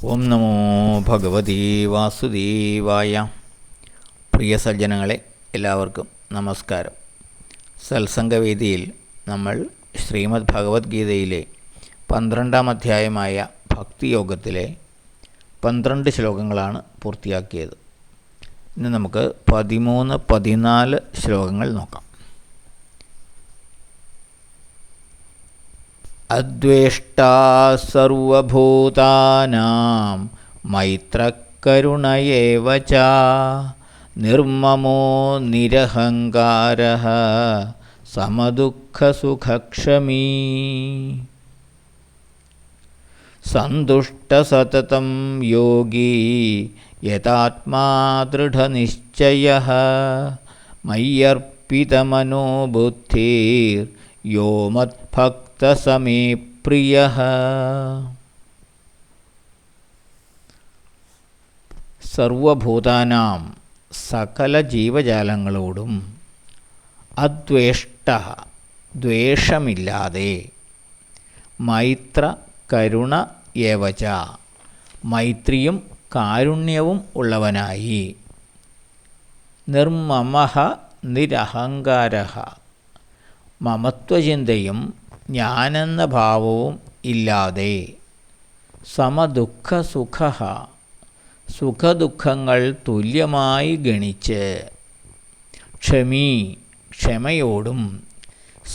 ഓം നമോ ഭഗവതി വാസുദേവായ. പ്രിയ സജ്ജനങ്ങളെ, എല്ലാവർക്കും നമസ്കാരം. സത്സംഗവേദിയിൽ നമ്മൾ ശ്രീമദ് ഭഗവത്ഗീതയിലെ 12-ാം അധ്യായമായ ഭക്തിയോഗത്തിലെ 12 ശ്ലോകങ്ങളാണ് പൂർത്തിയാക്കിയത്. ഇന്ന് നമുക്ക് 13, 14 ശ്ലോകങ്ങൾ നോക്കാം. അദ്വേഷ്ടാ സർവഭൂതാനാം മൈത്രകരുണയേവ ച നിർമ്മമോ നിരഹങ്കാരഃ സമദുഃഖസുഖക്ഷമീ സന്തുഷ്ടസതതം യോഗി യതാത്മാ ദൃഢനിശ്ചയഃ മയ്യർപ്പിതമനോ ബുദ്ധിർ യോ മദ്ഭക്തസമേ പ്രിയഃ. സർവഭൂതാനാം സകല ജീവജാലങ്ങളോടും അദ്വേഷ്ട ദ്വേഷമില്ലാതെ മൈത്ര കരുണ ഏവച മൈത്രിയും കാരുണ്യവും ഉള്ളവനായി നിർമ്മമഃ നിരഹങ്കാരഃ മമത്വചിന്തയും ഞാനെന്ന ഭാവവും ഇല്ലാതെ സമദുഃഖസുഖഃ സുഖദുഃഖങ്ങൾ തുല്യമായി ഗണിച്ച് ക്ഷമീ ക്ഷമയോടും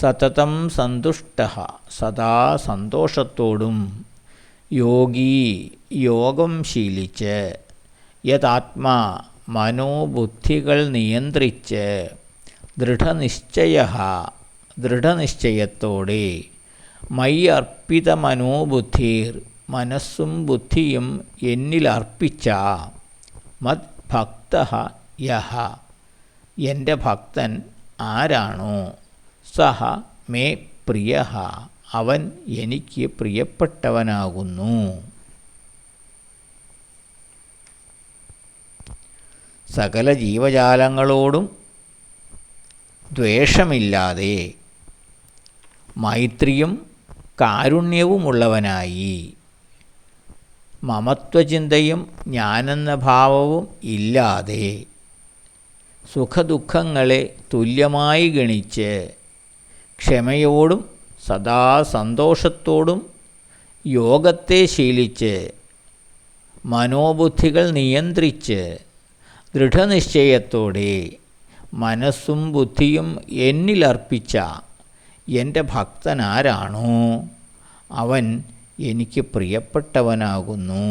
സതതം സന്തുഷ്ടഃ സദാ സന്തോഷത്തോടും യോഗി യോഗം ശീലിച്ച് യതാത്മാ മനോബുദ്ധികൾ നിയന്ത്രിച്ച് ദൃഢനിശ്ചയഃ ദൃഢനിശ്ചയത്തോടെ മയ്യ് അർപ്പിത മനോബുദ്ധിർ മനസ്സും ബുദ്ധിയും എന്നിലർപ്പിച്ച മദ്ഭക്തഃ യഃ എൻ്റെ ഭക്തൻ ആരാണോ സഹ മേ പ്രിയഃ അവൻ എനിക്ക് പ്രിയപ്പെട്ടവനാകുന്നു. സകല ജീവജാലങ്ങളോടും ദ്വേഷമില്ലാതെ മൈത്രിയും കാരുണ്യവുമുള്ളവനായി മമത്വചിന്തയും ഞാനെന്ന ഭാവവും ഇല്ലാതെ സുഖദുഃഖങ്ങളെ തുല്യമായി ഗണിച്ച് ക്ഷമയോടും സദാ സന്തോഷത്തോടും യോഗത്തെ ശീലിച്ച് മനോബുദ്ധികൾ നിയന്ത്രിച്ച് ദൃഢനിശ്ചയത്തോടെ മനസ്സും ബുദ്ധിയും എന്നിലർപ്പിച്ച എൻ്റെ ഭക്തനാരാണോ അവൻ എനിക്ക് പ്രിയപ്പെട്ടവനാകുന്നു.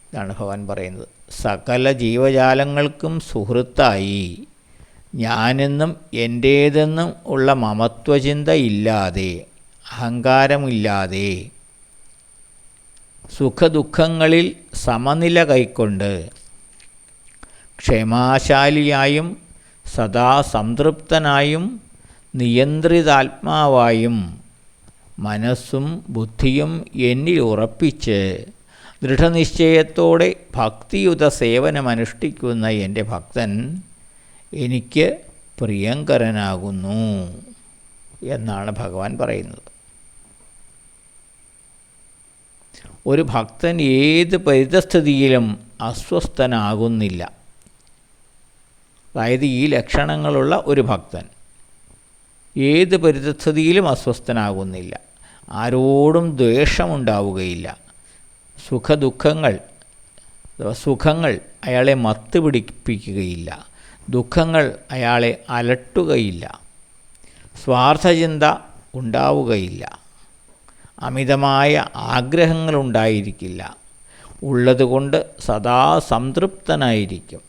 ഇതാണ് ഭഗവാൻ പറയുന്നത്. സകല ജീവജാലങ്ങൾക്കും സുഹൃത്തായി ഞാനെന്നും എൻ്റേതെന്നും ഉള്ള മമത്വചിന്ത ഇല്ലാതെ അഹങ്കാരമില്ലാതെ സുഖദുഃഖങ്ങളിൽ സമനില കൈക്കൊണ്ട് ക്ഷമാശാലിയായും സദാ സംതൃപ്തനായും നിയന്ത്രിതാത്മാവായും മനസ്സും ബുദ്ധിയും എന്നിൽ ഉറപ്പിച്ച് ദൃഢനിശ്ചയത്തോടെ ഭക്തിയുത സേവനമനുഷ്ഠിക്കുന്ന എൻ്റെ ഭക്തൻ എനിക്ക് പ്രിയങ്കരനാകുന്നു എന്നാണ് ഭഗവാൻ പറയുന്നത്. ഒരു ഭക്തൻ ഏത് പരിതസ്ഥിതിയിലും അസ്വസ്ഥനാകുന്നില്ല. അതായത് ഈ ലക്ഷണങ്ങളുള്ള ഒരു ഭക്തൻ ഏത് പരിതസ്ഥിതിയിലും അസ്വസ്ഥനാകുന്നില്ല. ആരോടും ദ്വേഷമുണ്ടാവുകയില്ല. സുഖങ്ങൾ അയാളെ മത്ത് പിടിപ്പിക്കുകയില്ല. ദുഃഖങ്ങൾ അയാളെ അലട്ടുകയില്ല. സ്വാർത്ഥചിന്ത ഉണ്ടാവുകയില്ല. അമിതമായ ആഗ്രഹങ്ങളുണ്ടായിരിക്കില്ല. ഉള്ളതുകൊണ്ട് സദാ സംതൃപ്തനായിരിക്കും.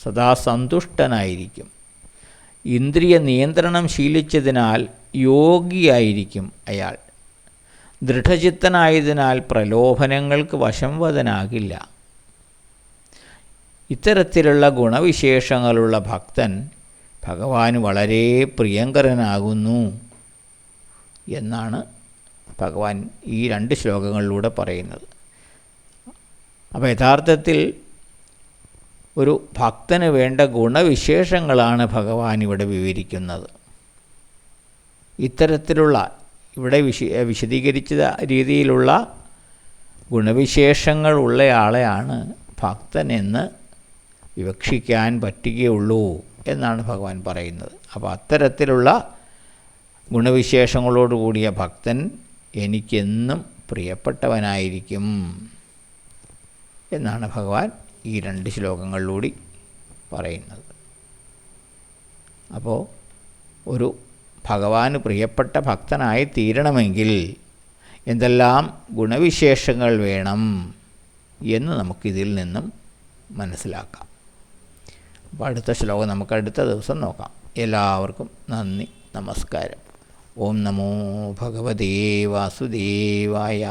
സദാ സന്തുഷ്ടനായിരിക്കും. ഇന്ദ്രിയ നിയന്ത്രണം ശീലിച്ചതിനാൽ യോഗിയായിരിക്കും അയാൾ. ദൃഢചിത്തനായതിനാൽ പ്രലോഭനങ്ങൾക്ക് വശംവദനാകില്ല. ഇത്തരത്തിലുള്ള ഗുണവിശേഷങ്ങളുള്ള ഭക്തൻ ഭഗവാന് വളരെ പ്രിയങ്കരനാകുന്നു എന്നാണ് ഭഗവാൻ ഈ 2 ശ്ലോകങ്ങളിലൂടെ പറയുന്നത്. അപ്പോൾ യഥാർത്ഥത്തിൽ ഒരു ഭക്തന് വേണ്ട ഗുണവിശേഷങ്ങളാണ് ഭഗവാൻ ഇവിടെ വിവരിക്കുന്നത്. ഇത്തരത്തിലുള്ള ഇവിടെ വിശദീകരിച്ച രീതിയിലുള്ള ഗുണവിശേഷങ്ങൾ ഉള്ളയാളെയാണ് ഭക്തനെന്ന് വിവക്ഷിക്കാൻ പറ്റുകയുള്ളൂ എന്നാണ് ഭഗവാൻ പറയുന്നത്. അപ്പോൾ അത്തരത്തിലുള്ള ഗുണവിശേഷങ്ങളോടുകൂടിയ ഭക്തൻ എനിക്കെന്നും പ്രിയപ്പെട്ടവനായിരിക്കും എന്നാണ് ഭഗവാൻ ഈ 2 ശ്ലോകങ്ങളിലൂടെ പറയുന്നത്. അപ്പോൾ ഒരു ഭഗവാന് പ്രിയപ്പെട്ട ഭക്തനായി തീരണമെങ്കിൽ എന്തെല്ലാം ഗുണവിശേഷങ്ങൾ വേണം എന്ന് നമുക്കിതിൽ നിന്നും മനസ്സിലാക്കാം. അപ്പോൾ അടുത്ത ശ്ലോകം നമുക്ക് അടുത്ത ദിവസം നോക്കാം. എല്ലാവർക്കും നന്ദി, നമസ്കാരം. ഓം നമോ ഭഗവതേ വാസുദേവായ.